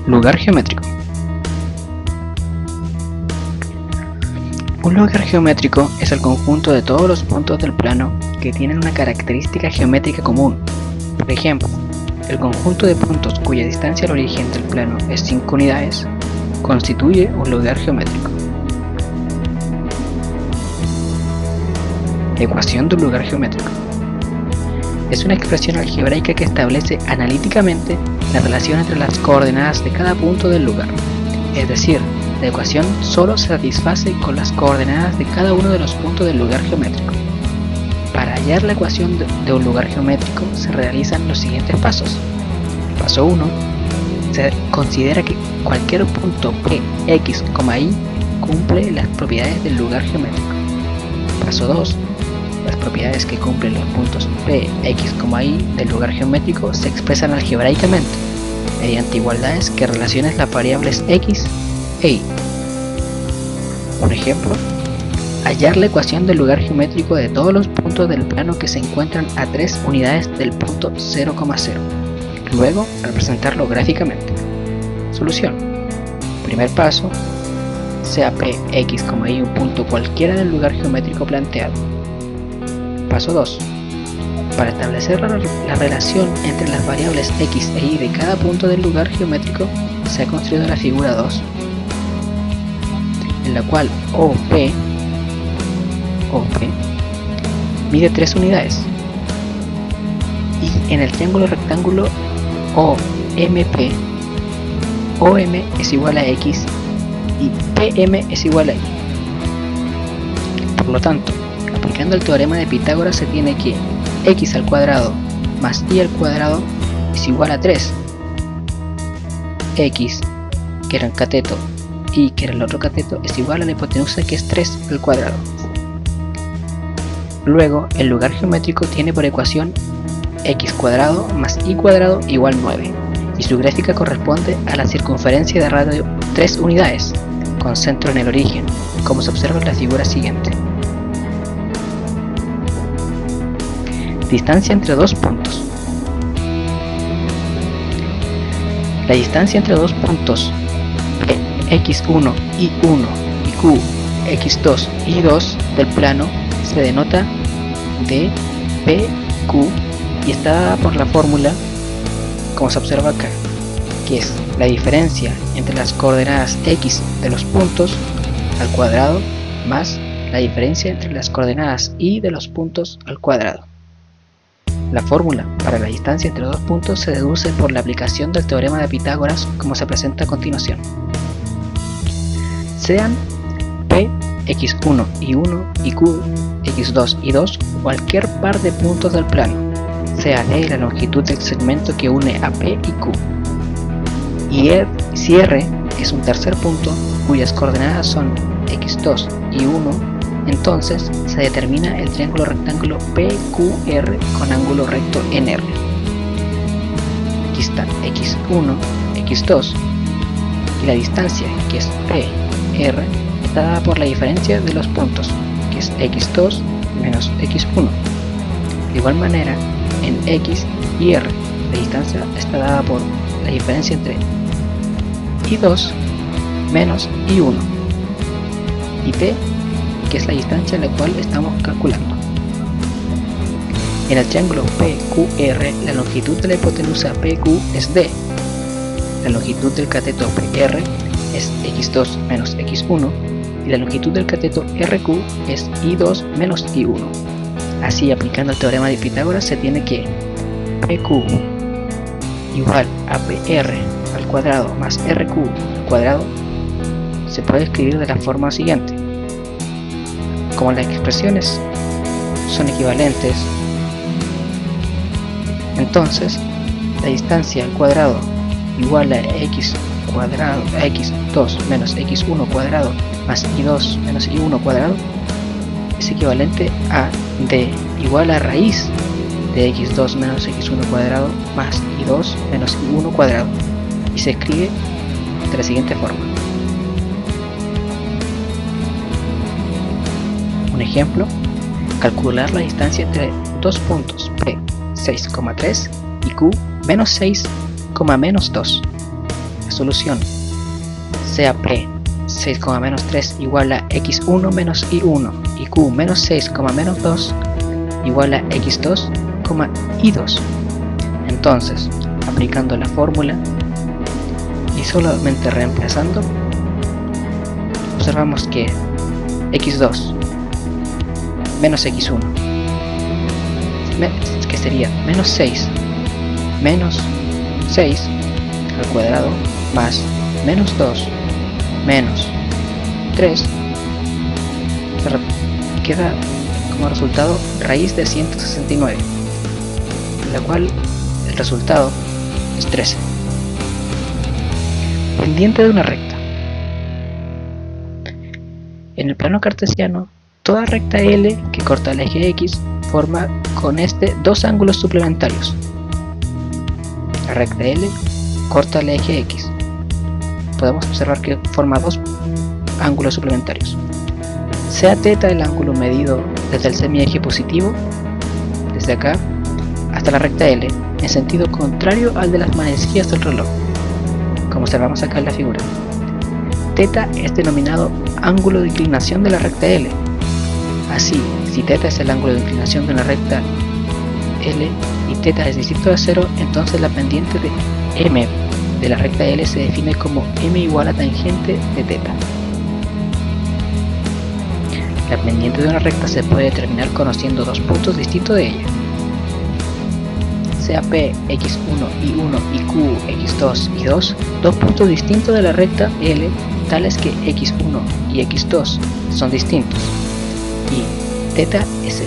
Lugar geométrico. Un lugar geométrico es el conjunto de todos los puntos del plano que tienen una característica geométrica común. Por ejemplo, el conjunto de puntos cuya distancia al origen del plano es 5 unidades constituye un lugar geométrico. Ecuación de un lugar geométrico. Es una expresión algebraica que establece analíticamente la relación entre las coordenadas de cada punto del lugar. Es decir, la ecuación solo se satisface con las coordenadas de cada uno de los puntos del lugar geométrico. Para hallar la ecuación de un lugar geométrico se realizan los siguientes pasos. Paso 1. Se considera que cualquier punto P, X, Y cumple las propiedades del lugar geométrico. Paso 2. Las propiedades que cumplen los puntos P, X, Y del lugar geométrico se expresan algebraicamente mediante igualdades que relacionan las variables X e Y. Por ejemplo, hallar la ecuación del lugar geométrico de todos los puntos del plano que se encuentran a 3 unidades del punto 0,0. Luego, representarlo gráficamente. Solución. Primer paso, sea P, X, Y un punto cualquiera del lugar geométrico planteado. Paso 2. Para establecer la relación entre las variables X e Y de cada punto del lugar geométrico, se ha construido la figura 2, en la cual OP mide 3 unidades y en el triángulo rectángulo OMP, OM es igual a X y PM es igual a Y. Por lo tanto, aplicando el teorema de Pitágoras se tiene que X al cuadrado más Y al cuadrado es igual a 3. X, que era un cateto, Y, que era el otro cateto, es igual a la hipotenusa, que es 3 al cuadrado. Luego, el lugar geométrico tiene por ecuación X cuadrado más Y cuadrado igual 9, y su gráfica corresponde a la circunferencia de radio 3 unidades, con centro en el origen, como se observa en la figura siguiente. Distancia entre dos puntos. La distancia entre dos puntos X1, Y1 y Q, X2, Y2 del plano se denota de PQ y está dada por la fórmula, como se observa acá, que es la diferencia entre las coordenadas X de los puntos al cuadrado más la diferencia entre las coordenadas Y de los puntos al cuadrado. La fórmula para la distancia entre dos puntos se deduce por la aplicación del teorema de Pitágoras, como se presenta a continuación. Sean P, X1, Y1 y Q, X2, Y2 cualquier par de puntos del plano, sea D la longitud del segmento que une a P y Q. Y si R es un tercer punto cuyas coordenadas son X2 y 1, entonces se determina el triángulo rectángulo PQR con ángulo recto en R. Aquí está X1, X2 y la distancia, que es PR, está dada por la diferencia de los puntos, que es X2 menos X1. De igual manera, en X y R, la distancia está dada por la diferencia entre I2 menos I1 y T, que es la distancia en la cual estamos calculando. En el triángulo PQR, la longitud de la hipotenusa PQ es D, la longitud del cateto PR es X2 menos X1 y la longitud del cateto RQ es I2 menos I1. Así, aplicando el teorema de Pitágoras, se tiene que PQ igual a PR al cuadrado más RQ al cuadrado se puede escribir de la forma siguiente. Como las expresiones son equivalentes, entonces la distancia al cuadrado igual a X cuadrado, a X2 menos X1 cuadrado más I2 menos I1 cuadrado es equivalente a D igual a raíz de X2 menos X1 cuadrado más I2 menos I1 cuadrado, y se escribe de la siguiente forma. Un ejemplo, calcular la distancia entre dos puntos P 6,3 y Q menos 6, menos 2. La solución, sea P 6, menos 3 igual a x1 menos y1 y q menos 6, menos 2 igual a x2, y2. Entonces, aplicando la fórmula y solamente reemplazando, observamos que x2 menos x1, que sería menos 6 al cuadrado más menos 2 menos 3 queda como resultado raíz de 169, la cual el resultado es 13. Pendiente de una recta. En el plano cartesiano, toda recta L que corta el eje X forma con este dos ángulos suplementarios. La recta L corta el eje X. Podemos observar que forma dos ángulos suplementarios. Sea θ el ángulo medido desde el semieje positivo, desde acá, hasta la recta L, en sentido contrario al de las manecillas del reloj, como observamos acá en la figura. θ es denominado ángulo de inclinación de la recta L. Así, si θ es el ángulo de inclinación de una recta L y θ es distinto de 0, entonces la pendiente de m de la recta L se define como m igual a tangente de θ. La pendiente de una recta se puede determinar conociendo dos puntos distintos de ella. Sea P x1 y1 y q x2 y 2, dos puntos distintos de la recta L, tales que x1 y x2 son distintos, y θ es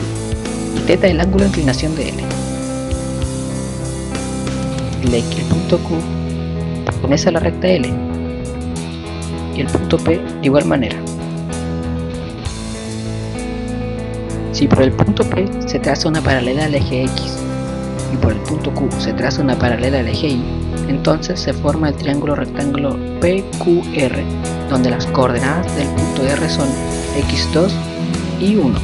el ángulo de inclinación de L. El punto Q pertenece a la recta L y el punto P de igual manera. Si por el punto P se traza una paralela al eje X y por el punto Q se traza una paralela al eje Y, entonces se forma el triángulo rectángulo PQR, donde las coordenadas del punto R son x2 y 1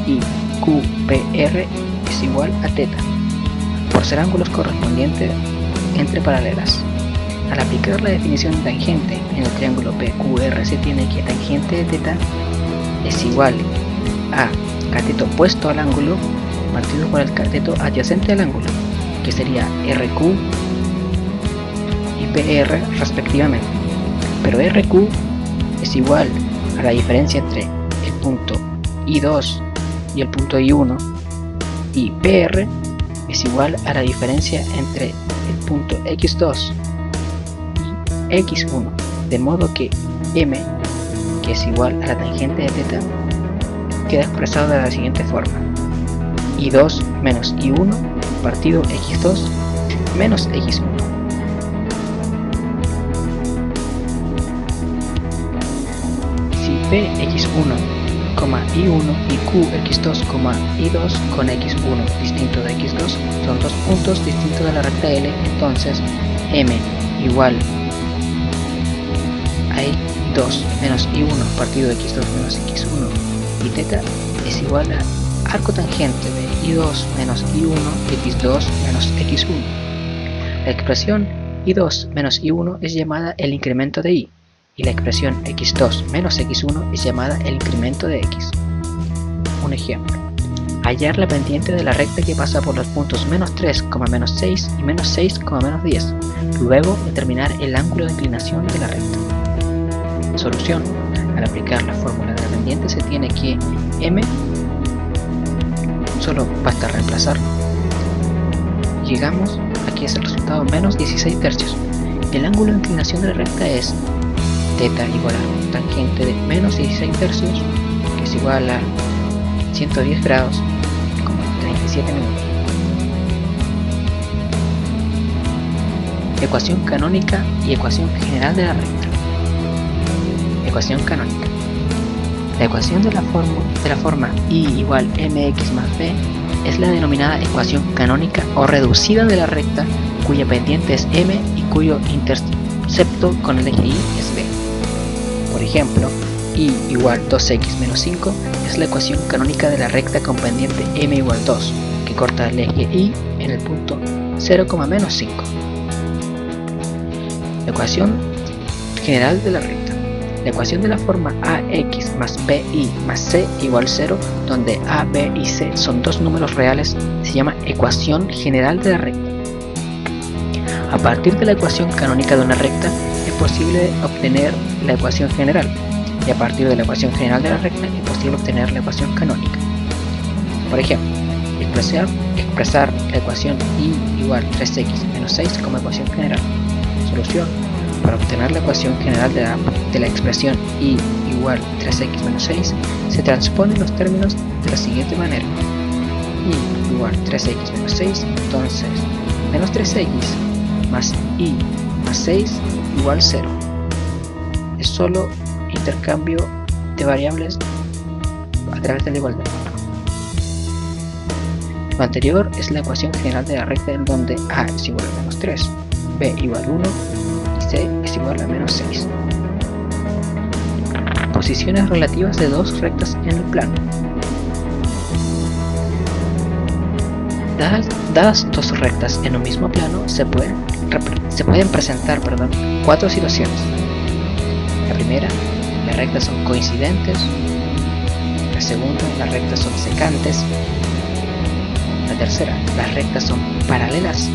y QPR es igual a θ, por ser ángulos correspondientes entre paralelas. Al aplicar la definición de tangente en el triángulo PQR, se tiene que tangente de θ es igual a cateto opuesto al ángulo partido por el cateto adyacente al ángulo, que sería RQ y PR respectivamente. Pero RQ es igual a la diferencia entre el punto I2 y el punto I1, y PR es igual a la diferencia entre el punto X2 y X1, de modo que M, que es igual a la tangente de θ, queda expresado de la siguiente forma: I2 menos I1 partido X2 menos X1. Si Px1, I1 y Qx2, I2 con X1 distinto de X2 son dos puntos distintos de la recta L, entonces M igual a I2 menos I1 partido X2 menos X1 y θ es igual a arco tangente de I2 menos I1 X2 menos X1. La expresión I2 menos I1 es llamada el incremento de I, y la expresión X2 menos X1 es llamada el incremento de X. Un ejemplo: hallar la pendiente de la recta que pasa por los puntos menos 3, menos 6 y menos 6, menos 10. Luego determinar el ángulo de inclinación de la recta. Solución: al aplicar la fórmula de la pendiente se tiene que M, solo basta reemplazar, llegamos aquí es el resultado menos 16 tercios. El ángulo de inclinación de la recta es θ igual a tangente de menos 16 tercios, que es igual a 110 grados, 37 minutos. Ecuación canónica y ecuación general de la recta. Ecuación canónica. La ecuación de la forma I igual mx más b es la denominada ecuación canónica o reducida de la recta, cuya pendiente es m y cuyo intercepto con el eje y es b. Por ejemplo, I igual 2x menos 5 es la ecuación canónica de la recta con pendiente m igual 2, que corta el eje y en el punto 0, menos 5. Ecuación general de la recta. La ecuación de la forma ax más bi más c igual 0, donde a, b y c son dos números reales, se llama ecuación general de la recta. A partir de la ecuación canónica de una recta es posible obtener la ecuación general, y a partir de la ecuación general de la recta es posible obtener la ecuación canónica. Por ejemplo, expresar la ecuación y igual 3x menos 6 como ecuación general. Solución: para obtener la ecuación general de la expresión y igual 3x menos 6, se transponen los términos de la siguiente manera: y igual 3x menos 6, entonces menos 3x más y más 6 igual 0. Es solo intercambio de variables a través de la igualdad. Lo anterior es la ecuación general de la recta, en donde a es igual a menos 3, b igual a 1 y c es igual a menos 6. Posiciones relativas de dos rectas en el plano. Dadas dos rectas en un mismo plano, se pueden presentar cuatro situaciones. La primera: las rectas son coincidentes. La segunda: las rectas son secantes. La tercera: las rectas son paralelas.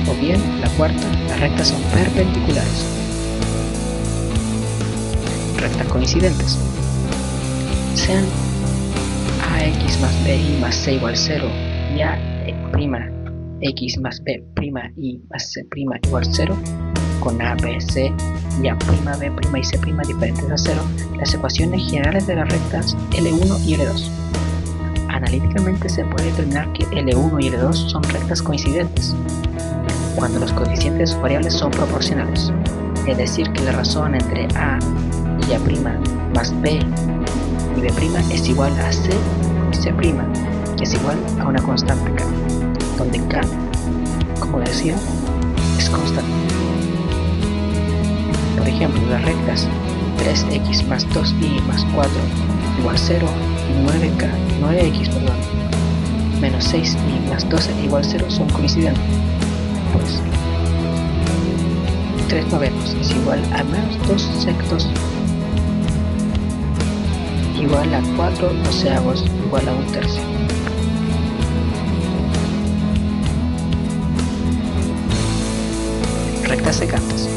O bien, la cuarta: las rectas son perpendiculares. Rectas coincidentes. Sean ax más bi más c igual 0 y a' x más b' y más c' igual 0, con a, b, c y a', b' y c' diferentes a 0, las ecuaciones generales de las rectas L1 y L2. Analíticamente se puede determinar que L1 y L2 son rectas coincidentes cuando los coeficientes de sus variables son proporcionales, es decir, que la razón entre a y a' más b y b' es igual a c y c', que es igual a una constante k, donde k, como decía, es constante. Por ejemplo, las rectas 3x más 2y más 4 igual 0 y 9x menos 6y más 12 igual 0 son coincidentes, pues 3 novenos es igual a menos 2 sextos igual a 4 doceavos igual a 1/3. Rectas secantes.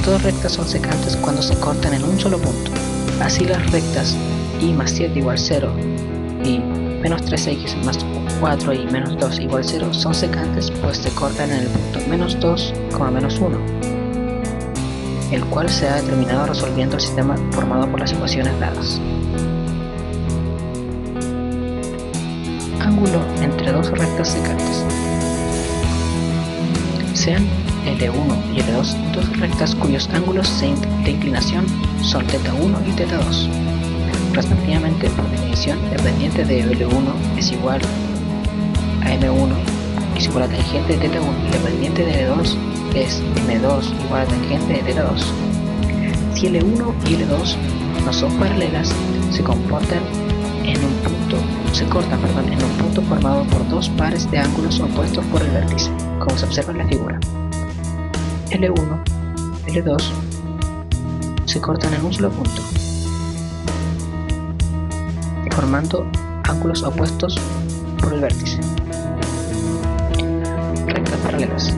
Todas rectas son secantes cuando se cortan en un solo punto. Así las rectas y más 7 igual 0 y menos 3x más 4y menos 2 igual 0 son secantes, pues se cortan en el punto menos 2, menos 1, el cual se ha determinado resolviendo el sistema formado por las ecuaciones dadas. Ángulo entre dos rectas secantes. Sean L1 y L2 dos rectas cuyos ángulos de inclinación son θ1 y θ2, respectivamente. Por definición, la pendiente de L1 es igual a M1, que es igual a tangente de θ1, y la pendiente de L2 es M2 igual a tangente de θ2. Si L1 y L2 no son paralelas, se cortan en un punto formado por dos pares de ángulos opuestos por el vértice, como se observa en la figura. L1 y L2 se cortan en un solo punto, formando ángulos opuestos por el vértice. Rectas paralelas.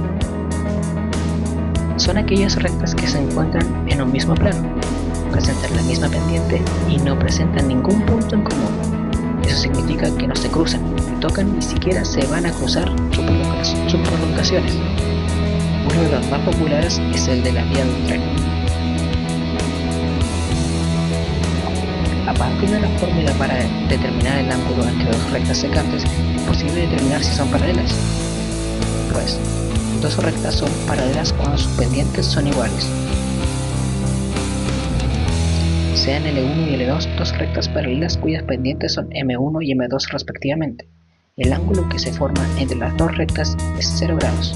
Son aquellas rectas que se encuentran en un mismo plano, presentan la misma pendiente y no presentan ningún punto en común. Eso significa que no se cruzan, ni tocan, ni siquiera se van a cruzar sus prolongaciones. Uno de los más populares es el de la vía del tren. A partir de la fórmula para determinar el ángulo entre dos rectas secantes, es posible determinar si son paralelas. Pues, dos rectas son paralelas cuando sus pendientes son iguales. Sean L1 y L2 dos rectas paralelas cuyas pendientes son M1 y M2 respectivamente. El ángulo que se forma entre las dos rectas es 0 grados,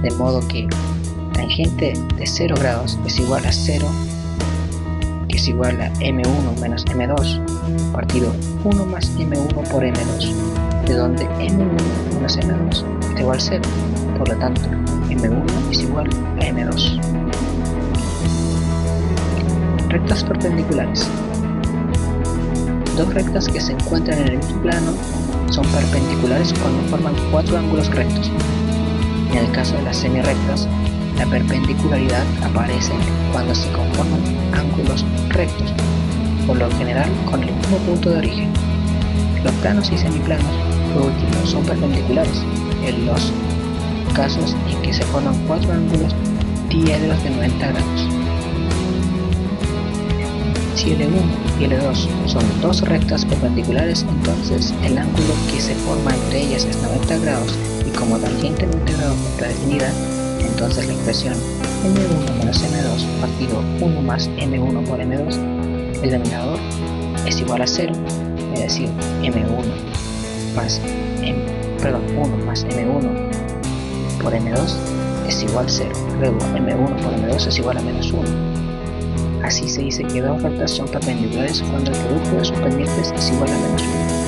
de modo que tangente de 0 grados es igual a 0, que es igual a M1 menos M2 partido 1 más M1 por M2, de donde M1 menos M2 es igual a 0, Por lo tanto, M1 es igual a M2. Rectas perpendiculares. Dos rectas que se encuentran en el mismo plano son perpendiculares cuando forman cuatro ángulos rectos. En el caso de las semirrectas, la perpendicularidad aparece cuando se conforman ángulos rectos, por lo general con el mismo punto de origen. Los planos y semiplanos, por último, son perpendiculares en los casos en que se forman cuatro ángulos diédros de 90 grados. Si L1 y L2 son dos rectas perpendiculares, entonces el ángulo que se forma entre ellas es 90 grados, y como tangente 90 grados está definida, entonces la expresión M1 menos M2 partido 1 más M1 por M2, el denominador es igual a 0, es decir, M1 más 1 más M1 por M2 es igual a 0, luego M1 por M2 es igual a menos 1. Así se dice que dos rectas son perpendiculares cuando el producto de sus pendientes es igual a menos 1.